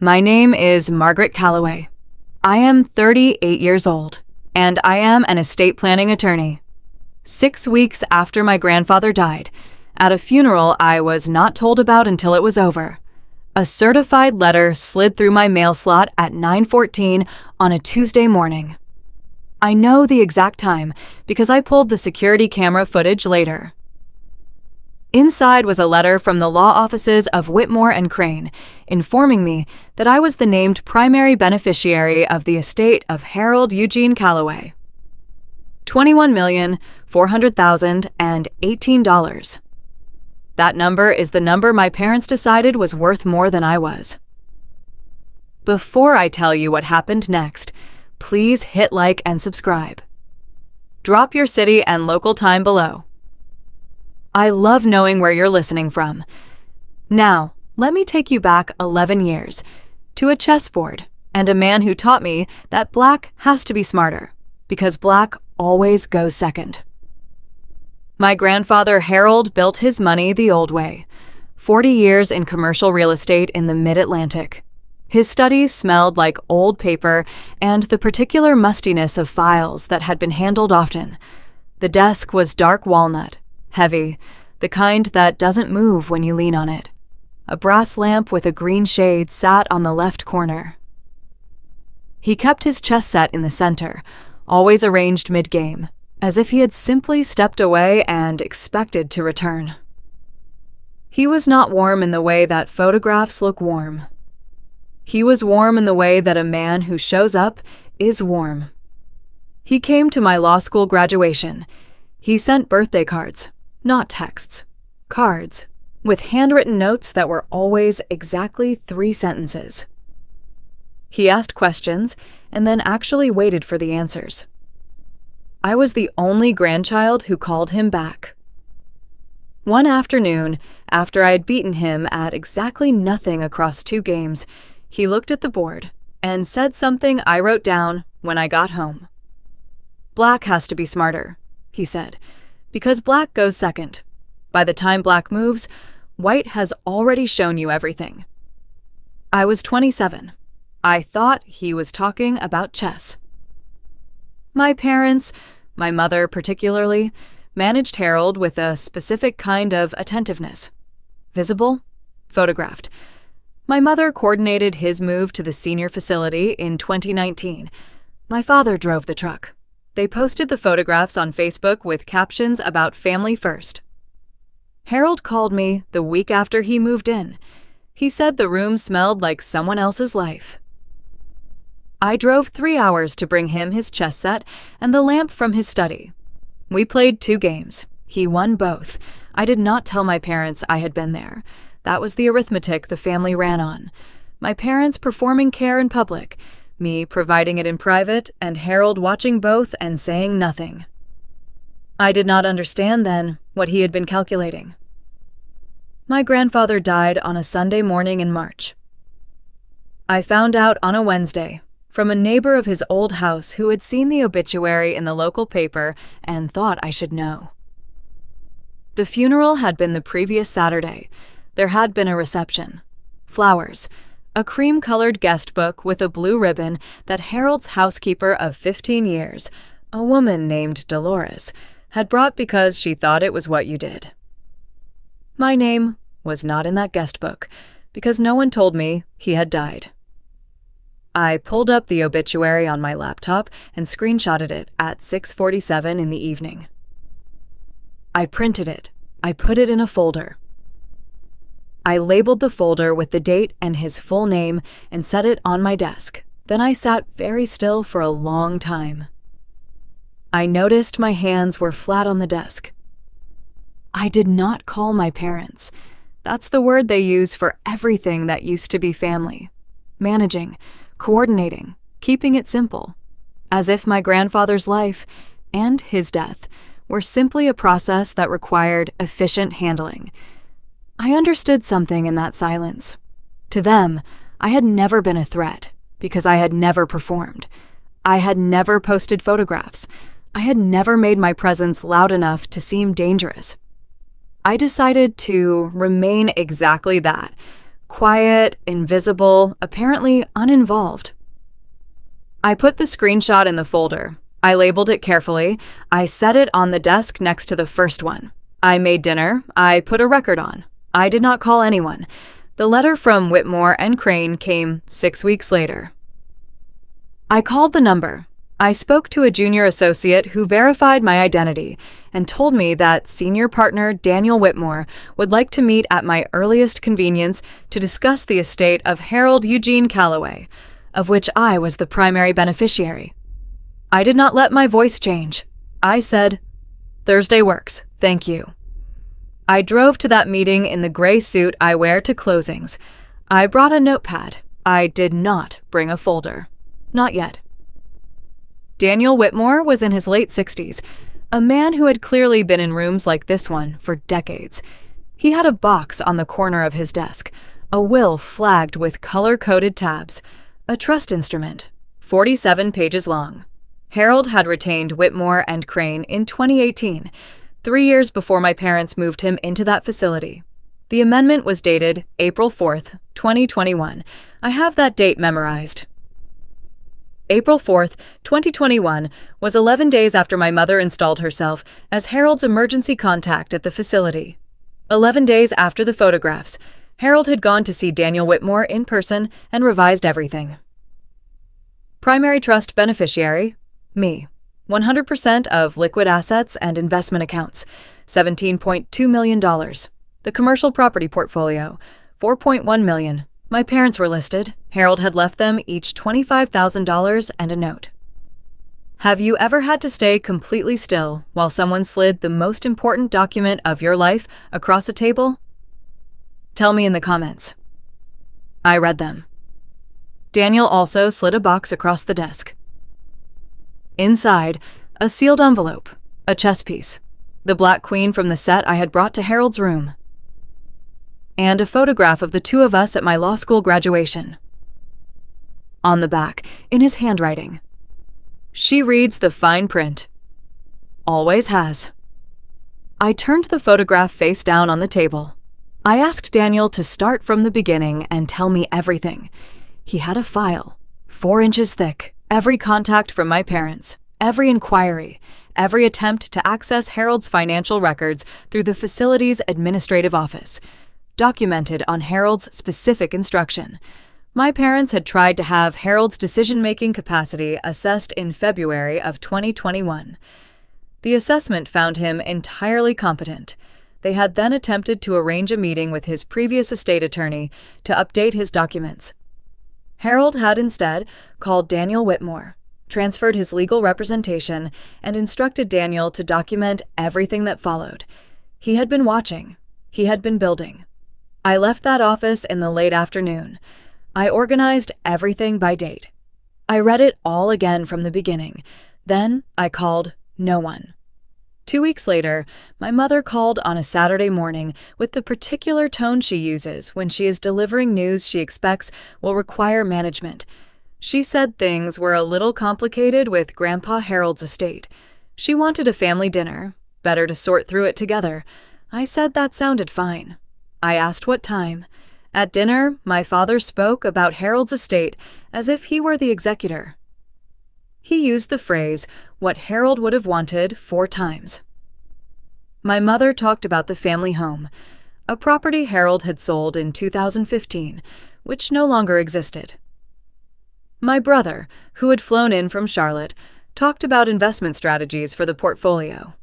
My name is Margaret Callaway. I am 38 years old, and I am an estate planning attorney. 6 weeks after my grandfather died, at a funeral I was not told about until it was over, a certified letter slid through my mail slot at 9:14 on a Tuesday morning. I know the exact time because I pulled the security camera footage later. Inside was a letter from the law offices of Whitmore and Crane, informing me that I was the named primary beneficiary of the estate of Harold Eugene Callaway. $21,400,018. That number is the number my parents decided was worth more than I was. Before I tell you what happened next, please hit like and subscribe. Drop your city and local time below. I love knowing where you're listening from. Now, let me take you back 11 years, to a chessboard, and a man who taught me that black has to be smarter, because black always goes second. My grandfather Harold built his money the old way, 40 years in commercial real estate in the mid-Atlantic. His studies smelled like old paper and the particular mustiness of files that had been handled often. The desk was dark walnut, heavy, the kind that doesn't move when you lean on it. A brass lamp with a green shade sat on the left corner. He kept his chess set in the center, always arranged mid-game, as if he had simply stepped away and expected to return. He was not warm in the way that photographs look warm. He was warm in the way that a man who shows up is warm. He came to my law school graduation. He sent birthday cards. Not texts, cards, with handwritten notes that were always exactly 3 sentences. He asked questions and then actually waited for the answers. I was the only grandchild who called him back. One afternoon, after I had beaten him at exactly nothing across 2 games, he looked at the board and said something I wrote down when I got home. "Black has to be smarter," he said. Because black goes second. By the time black moves, white has already shown you everything. I was 27. I thought he was talking about chess. My parents, my mother particularly, managed Harold with a specific kind of attentiveness. Visible, photographed. My mother coordinated his move to the senior facility in 2019. My father drove the truck. They posted the photographs on Facebook with captions about family first. Harold called me the week after he moved in. He said the room smelled like someone else's life. I drove 3 hours to bring him his chess set and the lamp from his study. We played 2 games. He won both. I did not tell my parents I had been there. That was the arithmetic the family ran on. My parents performing care in public, me providing it in private, and Harold watching both and saying nothing. I did not understand then what he had been calculating. My grandfather died on a Sunday morning in March. I found out on a Wednesday from a neighbor of his old house who had seen the obituary in the local paper and thought I should know. The funeral had been the previous Saturday. There had been a reception. Flowers. A cream-colored guest book with a blue ribbon that Harold's housekeeper of 15 years, a woman named Dolores, had brought because she thought it was what you did. My name was not in that guest book because no one told me he had died. I pulled up the obituary on my laptop and screenshotted it at 6:47 in the evening. I printed it. I put it in a folder. I labeled the folder with the date and his full name and set it on my desk. Then I sat very still for a long time. I noticed my hands were flat on the desk. I did not call my parents. That's the word they use for everything that used to be family. Managing, coordinating, keeping it simple. As if my grandfather's life and his death were simply a process that required efficient handling. I understood something in that silence. To them, I had never been a threat because I had never performed. I had never posted photographs. I had never made my presence loud enough to seem dangerous. I decided to remain exactly that, quiet, invisible, apparently uninvolved. I put the screenshot in the folder. I labeled it carefully. I set it on the desk next to the first one. I made dinner. I put a record on. I did not call anyone. The letter from Whitmore and Crane came 6 weeks later. I called the number. I spoke to a junior associate who verified my identity and told me that senior partner Daniel Whitmore would like to meet at my earliest convenience to discuss the estate of Harold Eugene Callaway, of which I was the primary beneficiary. I did not let my voice change. I said, "Thursday works, thank you." I drove to that meeting in the gray suit I wear to closings. I brought a notepad. I did not bring a folder. Not yet. Daniel Whitmore was in his late 60s, a man who had clearly been in rooms like this one for decades. He had a box on the corner of his desk, a will flagged with color-coded tabs, a trust instrument, 47 pages long. Harold had retained Whitmore and Crane in 2018, 3 years before my parents moved him into that facility. The amendment was dated April 4th, 2021. I have that date memorized. April 4th, 2021 was 11 days after my mother installed herself as Harold's emergency contact at the facility. 11 days after the photographs, Harold had gone to see Daniel Whitmore in person and revised everything. Primary trust beneficiary, me. 100% of liquid assets and investment accounts, $17.2 million. The commercial property portfolio, $4.1 million. My parents were listed. Harold had left them each $25,000 and a note. Have you ever had to stay completely still while someone slid the most important document of your life across a table? Tell me in the comments. I read them. Daniel also slid a box across the desk. Inside, a sealed envelope, a chess piece, the Black Queen from the set I had brought to Harold's room, and a photograph of the two of us at my law school graduation. On the back, in his handwriting, she reads the fine print. Always has. I turned the photograph face down on the table. I asked Daniel to start from the beginning and tell me everything. He had a file, 4 inches thick, every contact from my parents, every inquiry, every attempt to access Harold's financial records through the facility's administrative office, documented on Harold's specific instruction. My parents had tried to have Harold's decision-making capacity assessed in February of 2021. The assessment found him entirely competent. They had then attempted to arrange a meeting with his previous estate attorney to update his documents. Harold had instead called Daniel Whitmore, transferred his legal representation, and instructed Daniel to document everything that followed. He had been watching. He had been building. I left that office in the late afternoon. I organized everything by date. I read it all again from the beginning. Then I called no one. 2 weeks later, my mother called on a Saturday morning with the particular tone she uses when she is delivering news she expects will require management. She said things were a little complicated with Grandpa Harold's estate. She wanted a family dinner, better to sort through it together. I said that sounded fine. I asked what time. At dinner, my father spoke about Harold's estate as if he were the executor. He used the phrase, "what Harold would have wanted," 4 times. My mother talked about the family home, a property Harold had sold in 2015, which no longer existed. My brother, who had flown in from Charlotte, talked about investment strategies for the portfolio.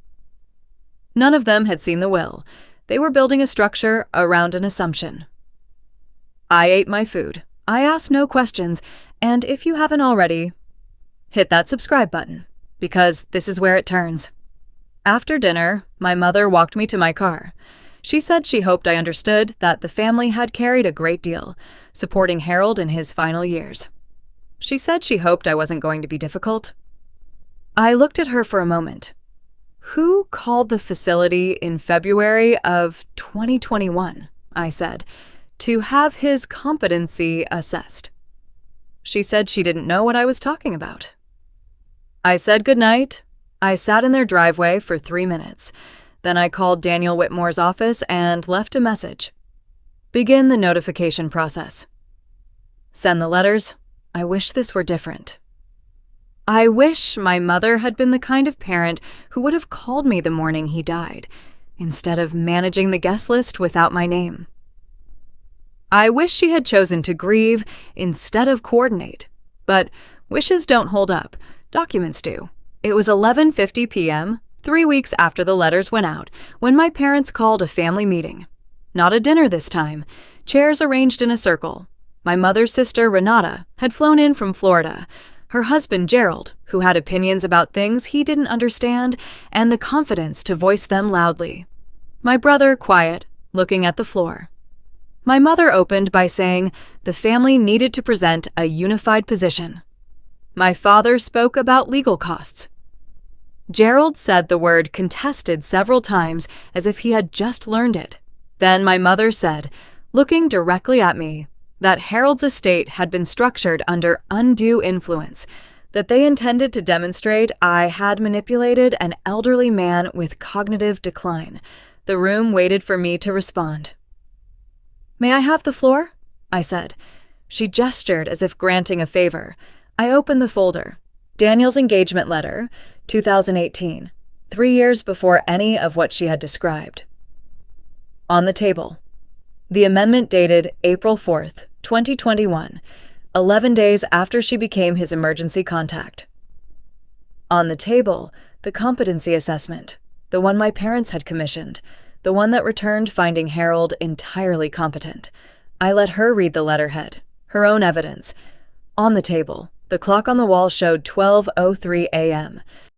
None of them had seen the will. They were building a structure around an assumption. I ate my food. I asked no questions, and if you haven't already, hit that subscribe button, because this is where it turns. After dinner, my mother walked me to my car. She said she hoped I understood that the family had carried a great deal, supporting Harold in his final years. She said she hoped I wasn't going to be difficult. I looked at her for a moment. Who called the facility in February of 2021, I said, to have his competency assessed? She said she didn't know what I was talking about. I said goodnight. I sat in their driveway for 3 minutes. Then I called Daniel Whitmore's office and left a message. Begin the notification process. Send the letters. I wish this were different. I wish my mother had been the kind of parent who would have called me the morning he died, instead of managing the guest list without my name. I wish she had chosen to grieve instead of coordinate. But wishes don't hold up. Documents do. It was 11:50 p.m., 3 weeks after the letters went out, when my parents called a family meeting. Not a dinner this time. Chairs arranged in a circle. My mother's sister, Renata, had flown in from Florida. Her husband, Gerald, who had opinions about things he didn't understand, and the confidence to voice them loudly. My brother, quiet, looking at the floor. My mother opened by saying the family needed to present a unified position. My father spoke about legal costs. Gerald said the word contested several times as if he had just learned it. Then my mother said, looking directly at me, that Harold's estate had been structured under undue influence, that they intended to demonstrate I had manipulated an elderly man with cognitive decline. The room waited for me to respond. "May I have the floor?" I said. She gestured as if granting a favor. I opened the folder. Daniel's engagement letter, 2018, 3 years before any of what she had described. On the table. The amendment dated April 4th, 2021, 11 days after she became his emergency contact. On the table, the competency assessment, the one my parents had commissioned, the one that returned finding Harold entirely competent. I let her read the letterhead, her own evidence. On the table, the clock on the wall showed 12:03 a.m.